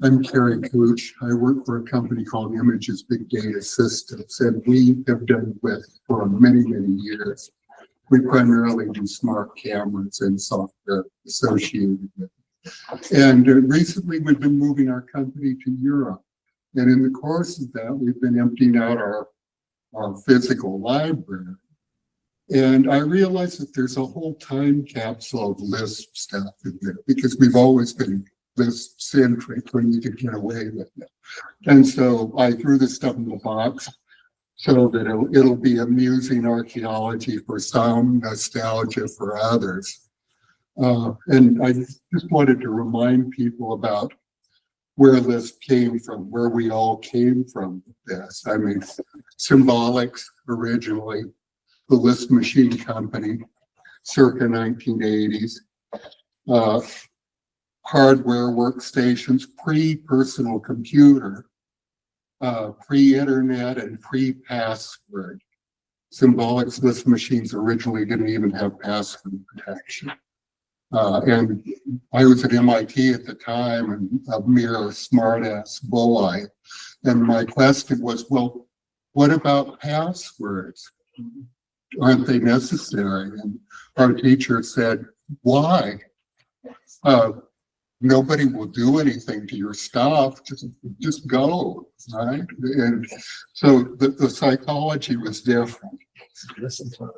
I'm Kerry Koitzsch. I work for a company called Images Big Data Systems, and we have done with for many, many years. We primarily do smart cameras and software associated with it. And recently we've been moving our company to Europe. And in the course of that, we've been emptying out our physical library. And I realized that there's a whole time capsule of Lisp stuff in there because we've always been Lisp centric when you could get away with it. And so I threw this stuff in the box so that it'll be amusing archaeology for some, nostalgia for others. And I just wanted to remind people about where Lisp came from, where we all came from with this. I mean, Symbolics originally, the Lisp Machine company, circa 1980s. Hardware workstations, pre-personal computer, pre-internet and pre-password. Symbolics Lisp machines originally didn't even have password protection. And I was at MIT at the time and a mere smartass bull-eye. And my question was, well, what about passwords? Aren't they necessary? And our teacher said, why? Nobody will do anything to your stuff. Just go, right? And so the psychology was different. Listen to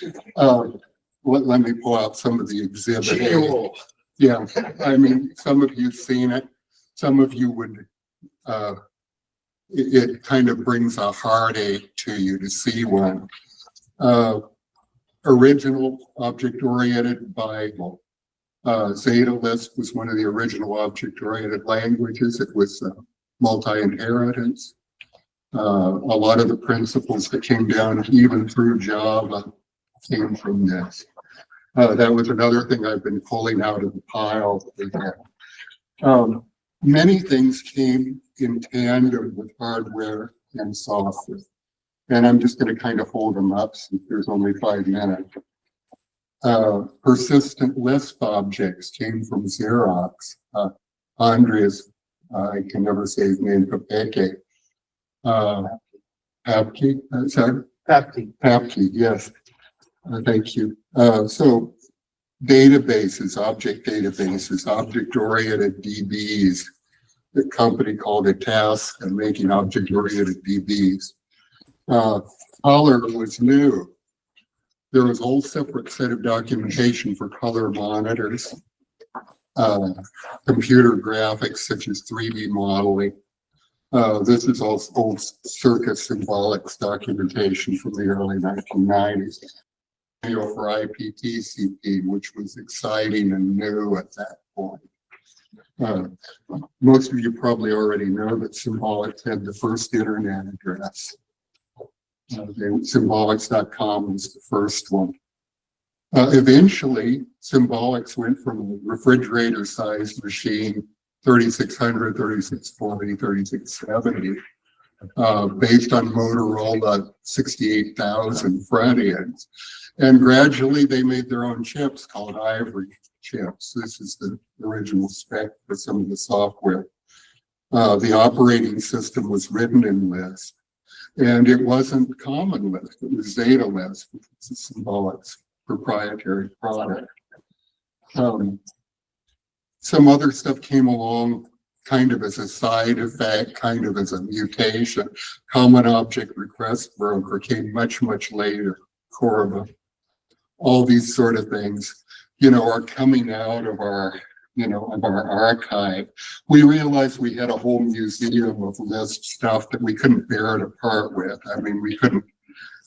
it. Let me pull out some of the exhibit. Yeah, I mean, some of you've seen it. Some of you would. It kind of brings a heartache to you to see one. Original object-oriented Bible. Zeta Lisp was one of the original object-oriented languages. It was multi-inheritance. A lot of the principles that came down even through Java came from this. That was another thing I've been pulling out of the pile. Many things came in tandem with hardware and software. And I'm just going to kind of hold them up since there's only 5 minutes. Persistent Lisp objects came from Xerox. Andres, I can never say his name, Papeke. Papke, sorry? Papke, yes. Thank you. So databases, object-oriented DBs. The company called it Task and making object-oriented DBs. Color was new. There was a whole separate set of documentation for color monitors, computer graphics such as 3D modeling. This is all old circa Symbolics documentation from the early 1990s. For IPTCP, which was exciting and new at that point. Most of you probably already know that Symbolics had the first internet address. Symbolics.com was the first one. Eventually, Symbolics went from a refrigerator-sized machine, 3600, 3640, 3670, based on Motorola 68,000 front ends. And gradually they made their own chips called Ivory chips. This is the original spec for some of the software. The operating system was written in Lisp. And it wasn't common Lisp, it was Zeta Lisp, which is a Symbolics proprietary product. Some other stuff came along kind of as a side effect, kind of as a mutation. Common Object Request Broker came much, much later. Corba. All these sort of things, are coming out of our, of our archive. We realized we had a whole museum of Lisp stuff that we couldn't bear to part with. I mean, we couldn't,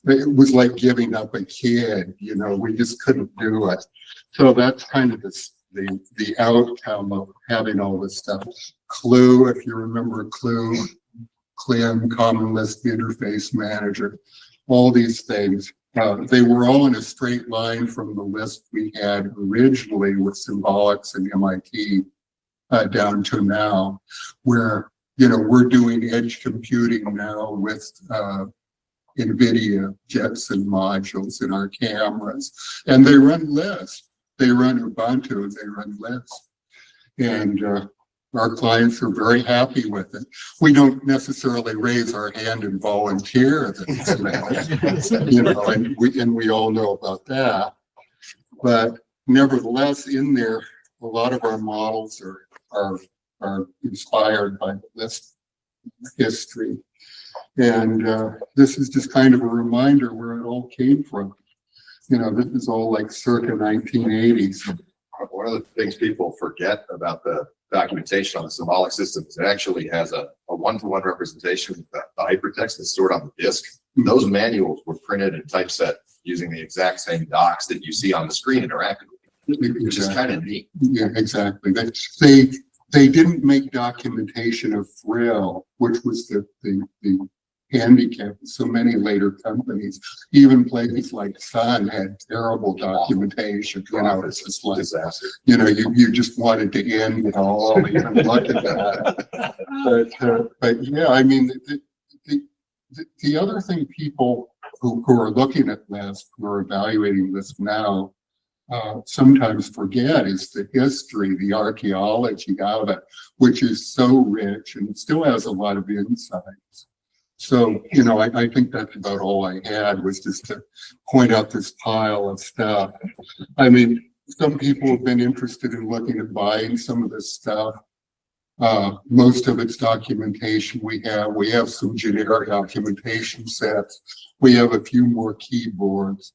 it was like giving up a kid, we just couldn't do it. So that's kind of the outcome of having all this stuff. Clue, if you remember Clue, CLIM, Common Lisp Interface Manager, all these things. They were all in a straight line from the Lisp we had originally with Symbolics and MIT down to now, where, we're doing edge computing now with NVIDIA Jetson modules in our cameras. And they run Lisp. They run Ubuntu, they run Lisp. And Our clients are very happy with it. We don't necessarily raise our hand and volunteer this, you know, and we all know about that. But nevertheless, in there, a lot of our models are inspired by the Lisp history. And this is just kind of a reminder where it all came from. You know, this is all like circa 1980s. One of the things people forget about the documentation on the symbolic system is it actually has a one-to-one representation of the hypertext that's stored on the disk. Those manuals were printed and typeset using the exact same docs that you see on the screen interactively, which is kind of neat. Yeah, exactly. They didn't make documentation of Frill, which was the handicap. So many later companies, even places like Sun, had terrible documentation. You know, it's just like Disaster. You know, you just wanted to end it all, even look at that. But yeah, I mean, the other thing people who are looking at Lisp, who are evaluating Lisp now, sometimes forget is the history, the archaeology of it, which is so rich and still has a lot of insights. So, you know, I think that's about all I had, was just to point out this pile of stuff. I mean, some people have been interested in looking at buying some of this stuff. Most of its documentation we have some generic documentation sets. We have a few more keyboards.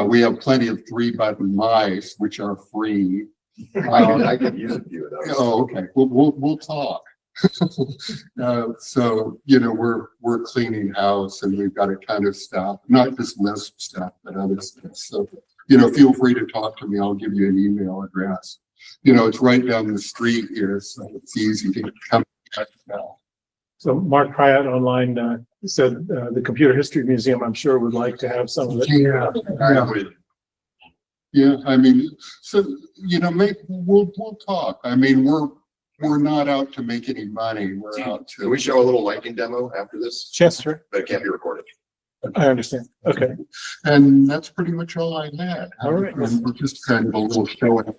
We have plenty of 3-button mice, which are free. I could use a few of those. Oh, okay. We'll talk. So, you know, we're cleaning house and we've got a ton of stuff, not just Lisp stuff, but other stuff. So, you know, feel free to talk to me. I'll give you an email address. You know, it's right down the street here, so it's easy to come back now. So Mark Pryatt online said the Computer History Museum, I'm sure, would like to have some of it. Yeah, I mean, so, you know, we'll talk. I mean, we're not out to make any money. We're out to. Can we show a little lighting demo after this? Yes, sure. But it can't be recorded. I understand. Okay. And that's pretty much all I had. All right. And we're just kind of a little show and